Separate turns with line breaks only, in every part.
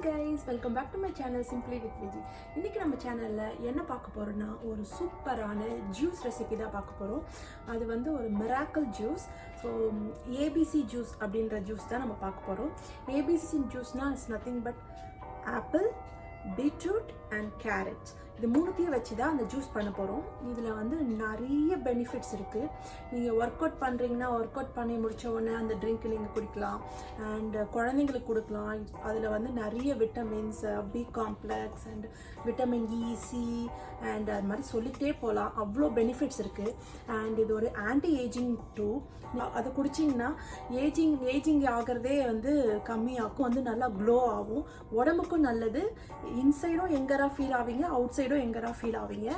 guys, welcome back to my channel simplywithviji. இன்னைக்கு நம்ம சேனல்ல என்ன பார்க்க போறோம்னா ஒரு சூப்பரான ஜூஸ் ரெசிபி தான் பார்க்க போறோம். அது வந்து ஒரு miracle juice. So ABC juice அப்படின்ற ஜூஸ் தான் நம்ம பார்க்க போறோம். ABC ஜூஸ்னா it's nothing but apple, beetroot and carrots. இது மூணுத்தையும் வச்சு தான் அந்த ஜூஸ் பண்ண போகிறோம். இதில் வந்து நிறைய பெனிஃபிட்ஸ் இருக்குது. நீங்கள் ஒர்க் அவுட் பண்ணுறீங்கன்னா ஒர்க் அவுட் பண்ணி முடித்த உடனே அந்த ட்ரிங்க் நீங்கள் குடிக்கலாம். அண்ட் குழந்தைங்களுக்கு கொடுக்கலாம். அதில் வந்து நிறைய vitamins, B complex and vitamin E, C and அது மாதிரி சொல்லிகிட்டே போகலாம். அவ்வளோ பெனிஃபிட்ஸ் இருக்குது. அண்ட் இது ஒரு ஆன்டி ஏஜிங் டூ. அதை குடிச்சிங்கன்னா ஏஜிங் ஆகிறதே வந்து கம்மியாகும். வந்து நல்லா க்ளோ ஆகும். உடம்புக்கும் நல்லது. இன்சைடும் எங்கரா ஃபீல் ஆவீங்க, அவுட் சைடும் எங்கரா ஃபீல் ஆவீங்க.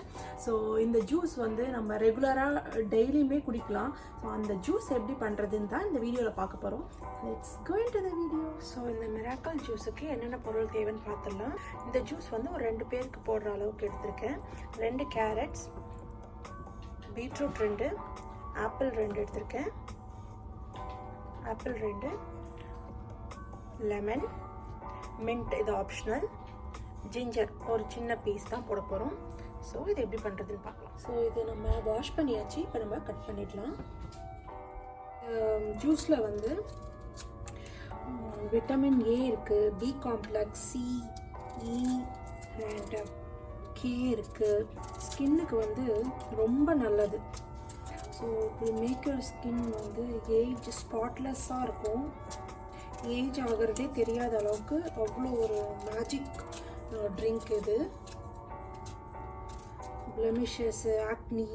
ஸோ இந்த ஜூஸ் வந்து நம்ம ரெகுலராக டெய்லியுமே குடிக்கலாம். ஸோ அந்த ஜூஸ் எப்படி பண்ணுறதுன்னு தான் இந்த வீடியோவில் பார்க்க போகிறோம். Let's go into the video. So இந்த மிராக்கிள் ஜூஸுக்கு என்னென்ன பொருள் தேவைன்னு பார்த்துடலாம். இந்த ஜூஸ் வந்து ஒரு 2 பேருக்கு போடுற அளவுக்கு எடுத்திருக்கேன். 2 கேரட்ஸ், பீட்ரூட் 2, ஆப்பிள் 2 எடுத்திருக்கேன். ஆப்பிள் 2, லெமன், மின்ட் இது ஆப்ஷனல், ஜிஞ்சர் ஒரு சின்ன பீஸ் தான் போட போகிறோம். ஸோ இது எப்படி பண்ணுறதுன்னு பார்க்கலாம். ஸோ இது நம்ம வாஷ் பண்ணியாச்சு. இப்போ நம்ம கட் பண்ணிடலாம். ஜூஸில் வந்து விட்டமின் ஏ இருக்குது, B complex, C, E and K இருக்குது. ஸ்கின்னுக்கு வந்து ரொம்ப நல்லது. ஸோ இது மேக் யுவர் ஸ்கின் வந்து ஏஜ் ஸ்பாட்லெஸ்ஸாக இருக்கும். ஏஜ் ஆகிறதே தெரியாத அளவுக்கு அவ்வளோ ஒரு மேஜிக் ட்ரிங்க் இது. பிளெமிஷஸ், ஆக்னி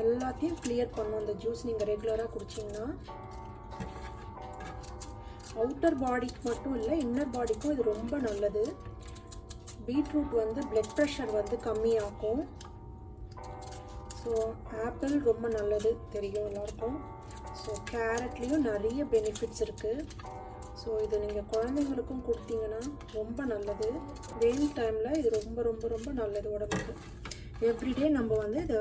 எல்லாத்தையும் கிளியர் பண்ணும் இந்த ஜூஸ் நீங்கள் ரெகுலராக குடிச்சிங்கன்னா. அவுட்டர் பாடிக்கு மட்டும் இல்லை, இன்னர் பாடிக்கும் இது ரொம்ப நல்லது. பீட்ரூட் வந்து பிளட் ப்ரெஷர் வந்து கம்மியாகும். ஸோ ஆப்பிள் ரொம்ப நல்லது தெரியும் எல்லாருக்கும். ஸோ கேரட்லேயும் நிறைய பெனிஃபிட்ஸ் இருக்குது. ஸோ இது நீங்கள் குழந்தைங்களுக்கும் கொடுத்தீங்கன்னா ரொம்ப நல்லது. வெயில் டைமில் இது ரொம்ப ரொம்ப ரொம்ப நல்லது உடம்புக்கு. எவ்ரிடே நம்ம வந்து இதை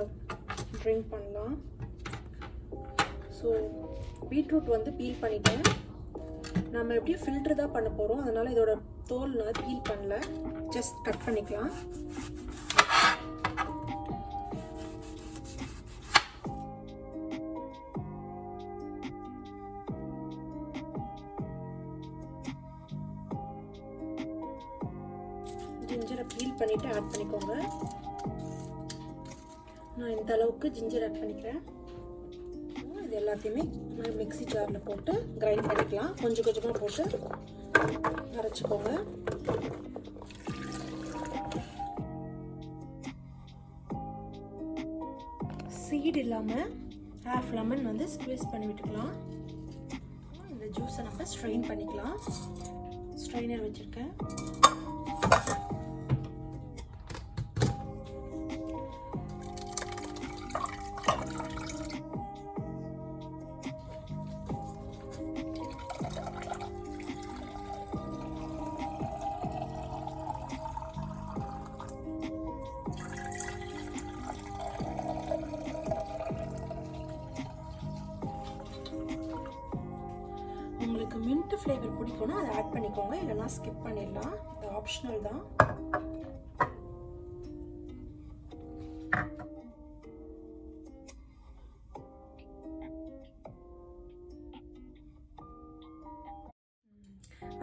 ட்ரிங்க் பண்ணலாம். ஸோ பீட்ரூட் வந்து பீல் பண்ணிட்டேன். நம்ம எப்படியும் ஃபில்ட்ரு தான் பண்ண போகிறோம். அதனால் இதோட தோல் நான் பீல் பண்ணல, ஜஸ்ட் கட் பண்ணிக்கலாம். ஜிஞ்சரை பீல் பண்ணிவிட்டு ஆட் பண்ணிக்கோங்க. நான் இந்த அளவுக்கு ஜிஞ்சர் ஆட் பண்ணிக்கிறேன். இது எல்லாத்தையுமே மிக்ஸி ஜாரில் போட்டு கிரைண்ட் பண்ணிக்கலாம். கொஞ்சம் கொஞ்சமாக போட்டு அரைச்சிக்கோங்க. சீடு இல்லாமல் ஹாஃப் லெமன் வந்து ஸ்க்வீஸ் பண்ணி விட்டுக்கலாம். இந்த ஜூஸை நம்ம ஸ்ட்ரெயின் பண்ணிக்கலாம். ஸ்ட்ரெயினர் வச்சுருக்கேன். உங்களுக்கு மின்ட் ஃப்ளேவர் பிடிக்கும்னா அதை ஆட் பண்ணிக்கோங்க, இல்லைனா ஸ்கிப் பண்ணிடலாம். இது ஆப்ஷனல் தான்.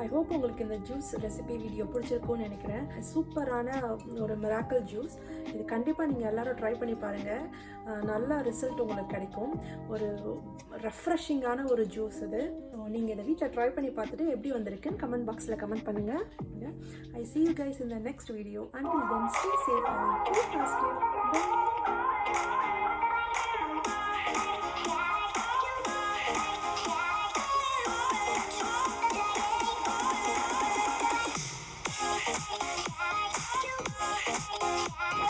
ஐ ஹோப் உங்களுக்கு இந்த ஜூஸ் ரெசிபி வீடியோ பிடிச்சிருக்கும்னு நினைக்கிறேன். சூப்பரான ஒரு மிராக்கிள் ஜூஸ். இது கண்டிப்பாக நீங்கள் எல்லோரும் ட்ரை பண்ணி பாருங்கள். நல்ல ரிசல்ட் உங்களுக்கு கிடைக்கும். ஒரு ரெஃப்ரெஷிங்கான ஒரு ஜூஸ் இது. நீங்கள் இதை வீட்டில் ட்ரை பண்ணி பார்த்துட்டு எப்படி வந்திருக்குன்னு கமெண்ட் பாக்ஸில் கமெண்ட் பண்ணுங்கள். I see you guys in the next video. Until then, stay safe and be positive. Bye.